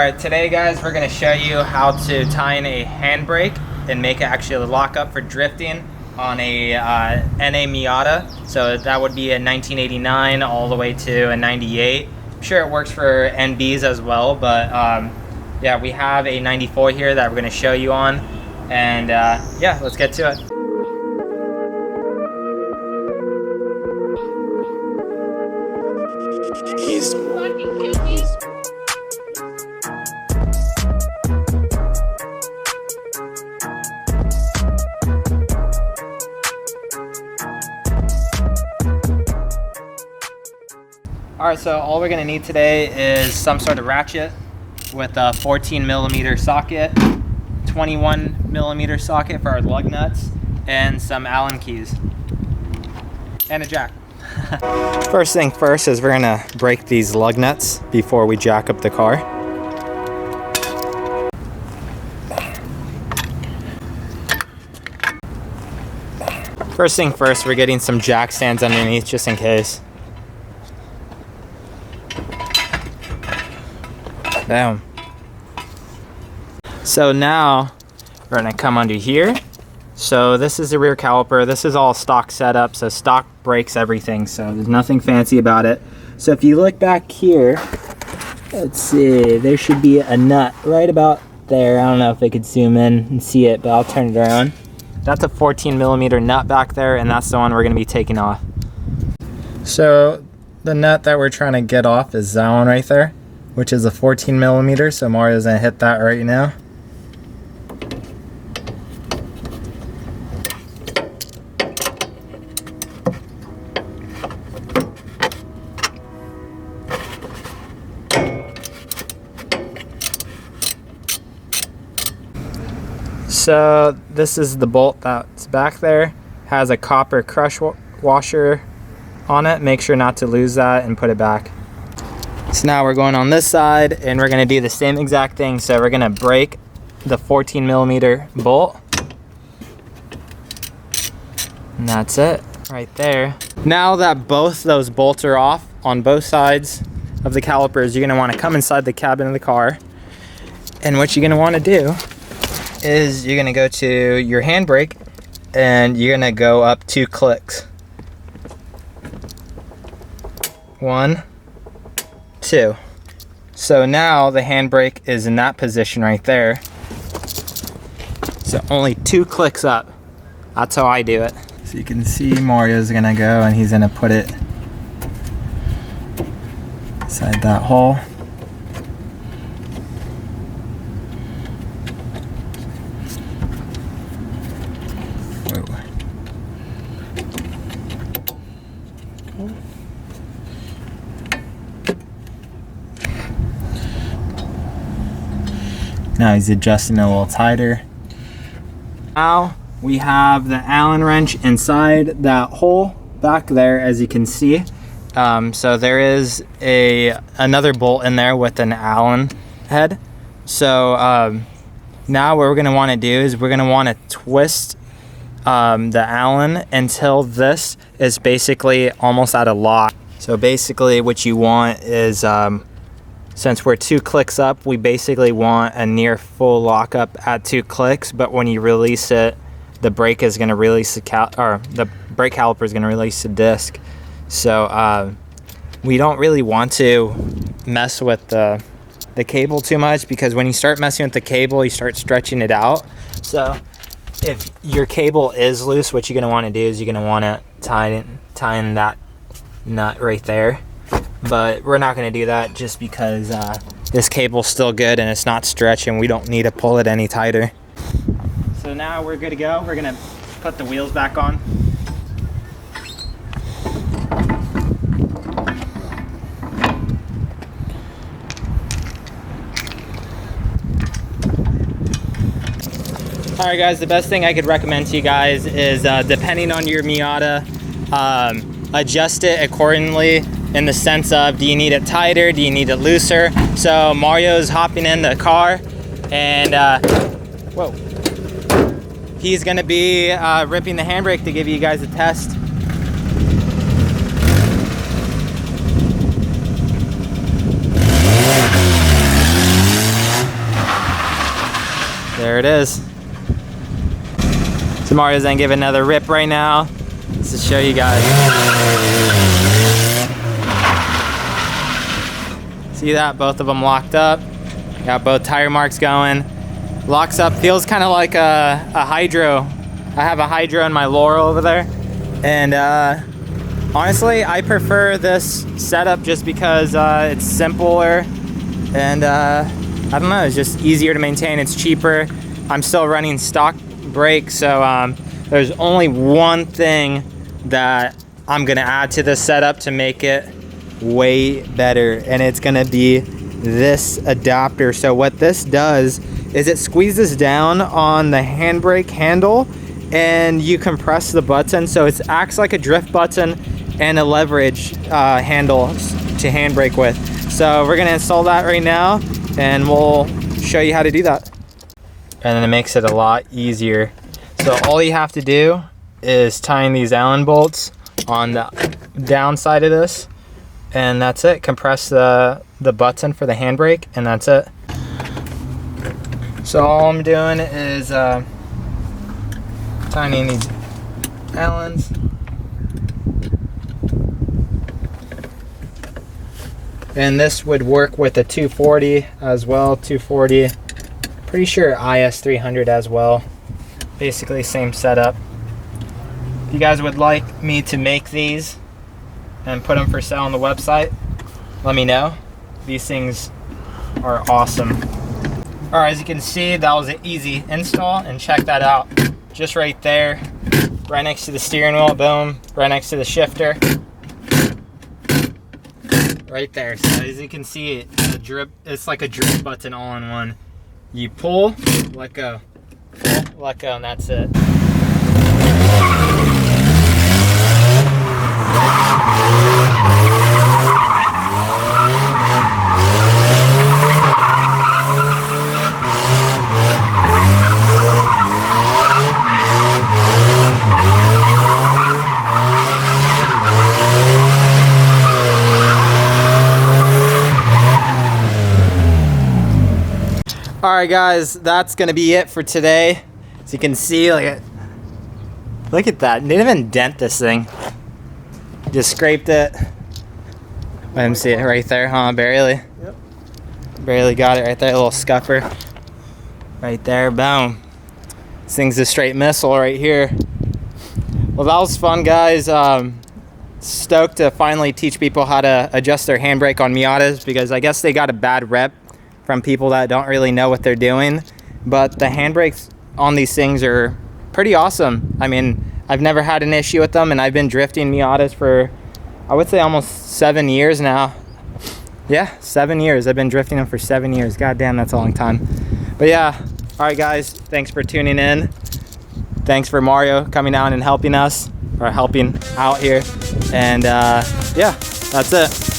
Alright, today guys, we're going to show you how to tie in a handbrake and make it actually a lockup for drifting on a NA Miata. So that would be a 1989 all the way to a 98. I'm sure it works for NBs as well, but yeah, we have a 94 here that we're going to show you on. And yeah, let's get to it. He's Alright, so all we're going to need today is some sort of ratchet with a 14mm socket, 21mm socket for our lug nuts, and some Allen keys, and a jack. First thing first is we're going to break these lug nuts before we jack up the car. First thing first, we're getting some jack stands underneath just in case. Boom. So now we're gonna come under here. So this is the rear caliper. This is all stock setup, so stock breaks everything, so there's nothing fancy about it. So if you look back here, let's see, there should be a nut right about there. I don't know if they could zoom in and see it, but I'll turn it around. That's a 14mm nut back there, and that's the one we're gonna be taking off. So the nut that we're trying to get off is that one right there, which is a 14mm, so Mario's gonna hit that right now. So this is the bolt that's back there, has a copper crush washer on it. Make sure not to lose that and put it back. So now we're going on this side and we're going to do the same exact thing. So we're going to break the 14mm bolt. And that's it right there. Now that both those bolts are off on both sides of the calipers, you're going to want to come inside the cabin of the car. And what you're going to want to do is you're going to go to your handbrake and you're going to go up 2 clicks. 1, 2. So now the handbrake is in that position right there. So only 2 clicks up. That's how I do it. So you can see Mario's gonna go and he's gonna put it inside that hole. Now he's adjusting it a little tighter. Now we have the Allen wrench inside that hole back there, as you can see. So there is another bolt in there with an Allen head. So now what we're going to want to do is we're going to want to twist the Allen until this is basically almost at a lock. So basically what you want is since we're 2 clicks up, we basically want a near full lockup at 2 clicks, but when you release it, the brake is going to release the brake caliper is going to release the disc. So we don't really want to mess with the cable too much, because when you start messing with the cable, you start stretching it out. So if your cable is loose, what you're going to want to do is you're going to want to tie in that nut right there. But we're not going to do that just because this cable's still good and it's not stretching. We don't need to pull it any tighter. So now we're good to go. We're going to put the wheels back on. Alright guys, the best thing I could recommend to you guys is depending on your Miata, adjust it accordingly, in the sense of, do you need it tighter, do you need it looser? So Mario's hopping in the car and whoa, he's gonna be ripping the handbrake to give you guys a test. there it is. So Mario's gonna give it another rip right now, just to show you guys. See that? Both of them locked up. Got both tire marks going. Locks up, feels kind of like a hydro. I have a hydro in my Laurel over there. And honestly, I prefer this setup just because it's simpler and I don't know, it's just easier to maintain, it's cheaper. I'm still running stock brakes, so there's only one thing that I'm gonna add to this setup to make it way better, and it's gonna be this adapter. So what this does is it squeezes down on the handbrake handle and you compress the button, so it acts like a drift button and a leverage handle to handbrake with. So we're gonna install that right now and we'll show you how to do that. And then it makes it a lot easier. So all you have to do is tying these Allen bolts on the down side of this, and that's it. Compress the button for the handbrake, and that's it. So all I'm doing is tying these Allens. And this would work with a 240 as well, 240. Pretty sure IS300 as well. Basically same setup. If you guys would like me to make these and put them for sale on the website, let me know. These things are awesome. All right, as you can see, that was an easy install, and check that out. Just right there, right next to the steering wheel, boom, right next to the shifter. Right there. So as you can see, it's like a drip button all in one. You pull, let go, pull, let go, and that's it. All right, guys, that's gonna be it for today. As you can see, look at that. Didn't even dent this thing. Just scraped it. Let him see it right there, huh? Barely. Yep. Barely got it right there. A little scuffer. Right there, boom. This thing's a straight missile right here. Well, that was fun, guys. Stoked to finally teach people how to adjust their handbrake on Miatas, because I guess they got a bad rep from people that don't really know what they're doing. But the handbrakes on these things are pretty awesome. I mean, I've never had an issue with them, and I've been drifting Miatas for, I would say, almost 7 years now. Yeah, 7 years. I've been drifting them for 7 years. God damn, that's a long time. But yeah, all right, guys, thanks for tuning in. Thanks for Mario coming down and helping us, or helping out here. And yeah, that's it.